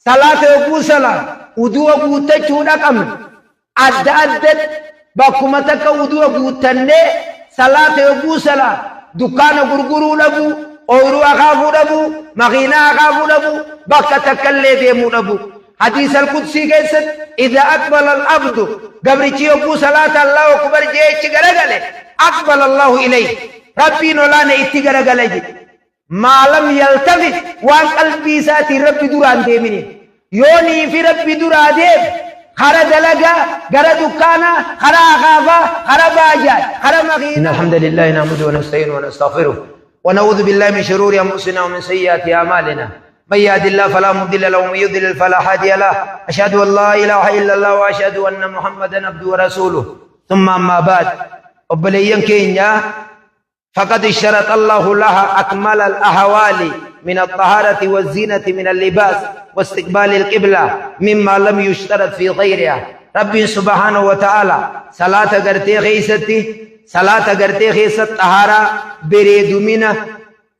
صلاة يقول صلاة ودوا قوتة أقم أدد بكمتك ودوا قوتة صلاة يقول صلاة دكان غرغرو لبو أورو أخافو لبو مغينا أخافو لبو بكتك اللي ديمو لبو حديث القدسي قيسد إذا أقبل العبد قبل يقول صلاة الله أكبر جيش غرغله أقبل الله إليه ربي نولانا اتغرغله ما لم يلتفت وان قلبي ساتي ربي دوران ديمني يوني في ربي دوران ديم خرا دلقا غرا دكانا خرا أخافا خرا باجا خرا مغينا. إن الحمد لله نحمده ونستعينه ونستغفره ونعوذ بالله من شرور أنفسنا ومن سيئات أعمالنا من يهد الله فلا مضل له ومن يضلل فلا هادي له أشهد أن لا إله إلا الله وأشهد أن محمدا عبده ورسوله ثم أما بعد وبلين كينيا فقد اشترط الله لها أكمل الأحوال من الطهارة والزينة من اللباس واستقبال القبلة مما لم يشترط في غيرها. رب سبحانه وتعالى صلاة قرتي خيستي صلاة قرتي خيست طهارة بريد منه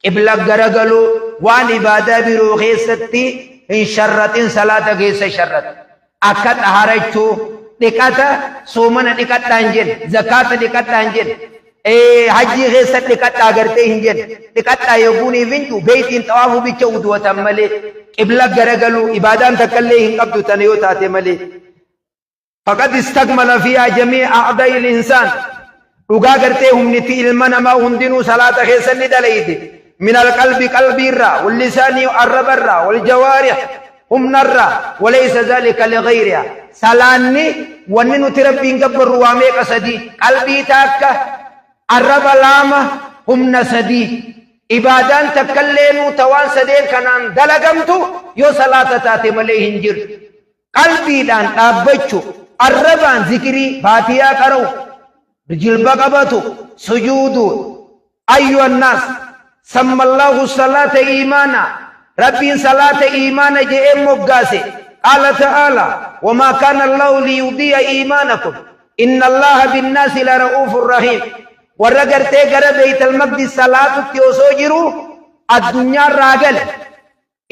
قبلة قرقلو وان عبادة برو خيستي إن شرط صلاة خيس شرط أكد طهارة دكاتا صومنا دكات تانجل زكاة دكات تانجل حجي خيست دكات أغرتي هنجل دكات يقوني فينتو بيتين توافو بيچو دوتا ملي قبلة قرقلو عبادان تكالي هنقبدو تنيو تاتي ملي فقد استكمل فيها جميع أعضاء الإنسان وقا قرتي هم نتي المنا ما هندنو صلاة خيسا ندليد من القلب قلبي الرا واللسان الرب الرا والجوارح هم نرى وليس ذلك لغيرها سلاني وننو تربين قبر رواميك سدي قلبي تاكا الرب لاما هم نسدي عبادان تكلينو توان سدين كنان دلقمتو يو صلاة تاتي مليه هنجر قلبي دان تابجو الربان ذكري فاتحة كرو رجل بقبتو سجودو أيها الناس سمى الله الصلاة إيمانا ربي صلاة إيمانا جئم مبقاسي قال تعالى وما كان الله ليضيع إيمانكم إن الله بالناس لرؤوف رحيم ورقر تيقر بيت المقدس صلاة تيوسو جرو الدنيا راقل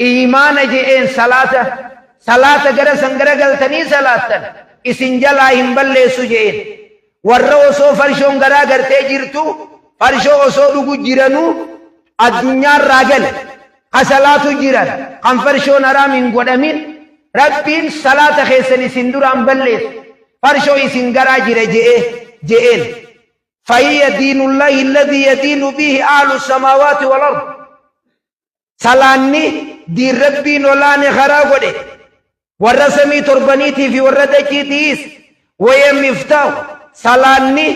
إيمانا جئين صلاة قر سنقر قلتني صلاة اسن جلا هنبال سجئين ورّو سو فرشون غرا غرتي جرتو فرشو سو دغو جيرانو الدنيا راغل صلاه جيران قم فرشو نرامين غدمين ربين صلاه خيسني سندرام بلس فرشو سنغرا جئين فهي دين الله الذي يدين به اهل السماوات والارض سلاني دي ربي نولاني خرا غدي ورسمي تربنيتي في وردكيتيس ويم مفتاح سلاني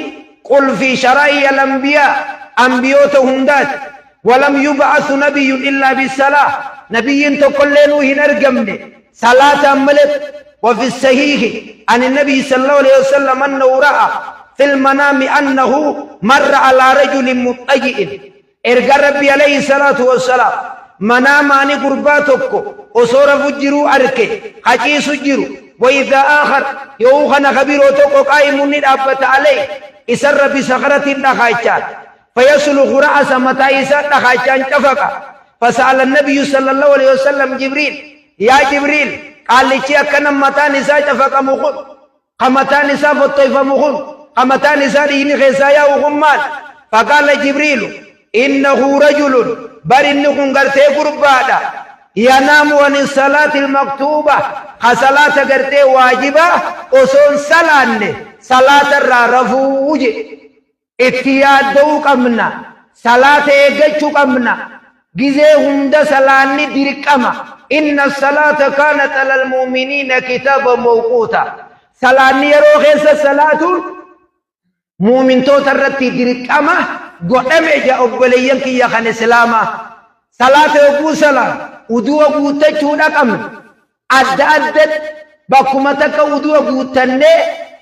قل في شرائع الأنبياء أنبيوت هندات ولم يبعث نبي إلا بالصلاة نبي تقلنو هنرقمني صلاة ملت وفي الصحيح عن النبي صلى الله عليه وسلم أنه رأى في المنام أنه مر على رجل مضطجئ إرقى ربي عليه الصلاة والسلام منام عن قرباتك وصور فجروا أركي حكي سجروا وإذا آخر يوخن خبيروتك قائم ندابت عليه إسر بصخرة نخايشان فيسلخ رأس متايسا نخايشان كفك فسأل النبي صلى الله عليه وسلم جبريل يا جبريل قال لي أكنا متى نساء تفك مخون قمتى نساء فالطيف مخون قمتى نساء لين خيسايا وغمان فقال جبريل إنه رجل بل إنكم قرتي قربادا ينام عن الصلاة المكتوبة صلاة قرتي واجبة وصون صلاة الرافوج اتياد دوك أمنا صلاة ايجتشوك أمنا جزي هند صلاة ديرك أما إن الصلاة كانت على المؤمنين كتابا موقوتا صلاة يروخيس صلاة مؤمن توترتي ديرك أما قدام جاء أبليين كي يخان سلاما صلاة أبو صلاة ودو أبو تجونك أمن أدد بكمتك ودو أبو تنّي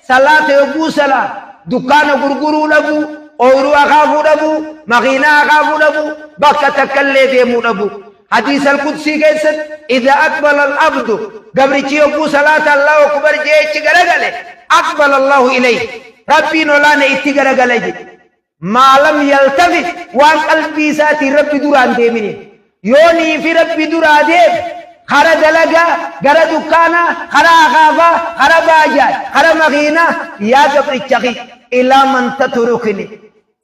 صلاة أبو صلاة دكان غرغرو لبو أورو أخافو لبو مغينا أخافو لبو بكتك اللي ديمو لبو حديث القدسي قيسد إذا أقبل العبد قبل أبو صلاة الله أكبر جيش غرغله أقبل الله إليه ربي نولانا اتغرغله ما لم يلتفت وان قلبي ساتي ربي دوران ديمني يوني في ربي دوران ديم خرا دلقا غرا دكانا خرا غافا خرا باجاج خرا مغينة يا قبرتشي إلى من تتركني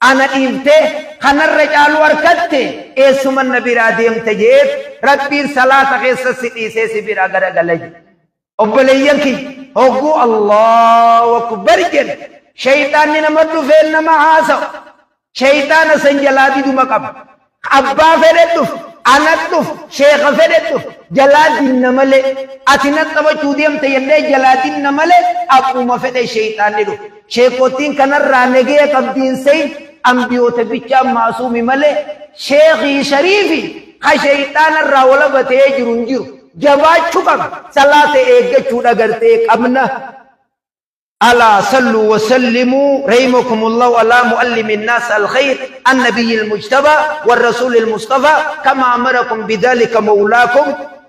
أنا إمتى خنا الرجال وركتة اسم النبي راديم تجيب ربي صلاة غيث سيدي سبيرا غرا غلج أبليانكي هو الله أكبر جل شيطان نمدو فيل نما عاسو شيطان سنجلادي دو مقام أبا فردوف أنتوف شيخ فردوف جلادي نمالي أتنات تبا چوديم تيندي جلادي نمالي أبو مفد شيطان ندو شيخوتين كنر رانگي قبدين سيد أنبيو تبچا معصومي مالي شيخي شريفي خشيطان الراولة بتيه جرونجيرو جواد چکم صلاة ایک چوڑا کرتے امنا ألا صلوا وسلموا رحمكم الله على معلم الناس الخير النبي المجتبى والرسول المصطفى كما أمركم بذلك مولاكم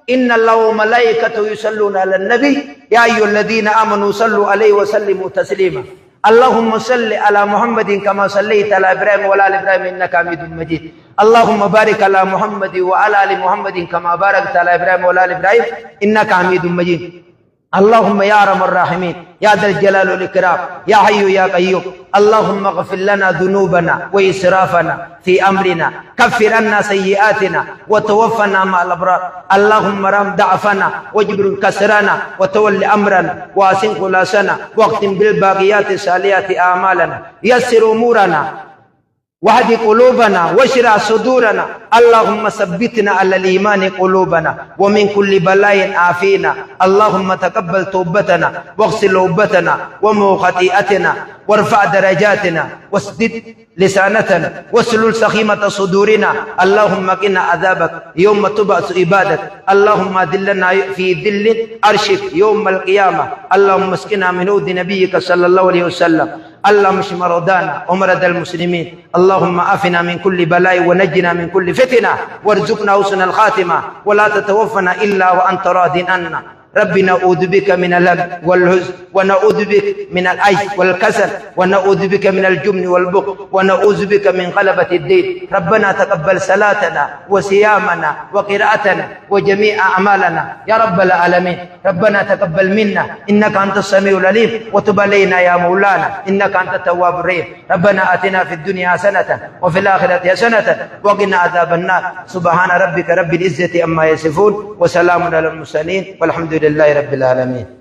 إن الله وملائكته يصلون على النبي يا أيها الذين آمنوا صلوا عليه وسلموا تسليما اللهم صل على محمد كما صليت على إبراهيم وعلى آل إبراهيم إنك حميد مجيد اللهم بارك على محمد وعلى آل محمد كما باركت على إبراهيم وعلى آل إبراهيم إنك حميد مجيد اللهم يا أرحم الراحمين يا ذا الجلال والإكرام يا حي يا قيوم اللهم اغفر لنا ذنوبنا وإسرافنا في أمرنا كفر عنا سيئاتنا وتوفنا مع الأبرار اللهم رحم ضعفنا واجبر كسرنا وتول أمرنا واسن خلاصنا واختم بالباقيات الصالحات أعمالنا يسر أمورنا واهد قلوبنا واشرح صدورنا اللهم ثبتنا على الإيمان قلوبنا ومن كل بلاء عافينا اللهم تقبل توبتنا واغسل توبتنا ومو خطيئتنا وارفع درجاتنا واسدد لسانتنا واسلل سخيمة صدورنا اللهم قنا عذابك يوم تبعث عبادك اللهم ذلنا في ذل عرشك يوم القيامة اللهم اسقنا من عود نبيك صلى الله عليه وسلم اللهم اشف مرضانا ومرضى المسلمين اللهم عافنا من كل بلاء ونجنا من كل فتنة وارزقنا حسن الخاتمة ولا تتوفنا إلا وأنت راض عنا ربي نعوذ بك من الهم والحزن ونعوذ بك من العجز والكسل ونعوذ بك من الجبن والبخل ونعوذ بك من غلبة الدين ربنا تقبل صلاتنا وصيامنا وقراءتنا وجميع أعمالنا يا رب العالمين ربنا تقبل منا إنك أنت السميع العليم وتب علينا يا مولانا إنك أنت التواب الرحيم ربنا آتنا في الدنيا حسنة وفي الآخرة حسنة وقنا عذاب النار سبحان ربك رب العزة عما يصفون وسلام على المرسلين والحمد لله رب العالمين.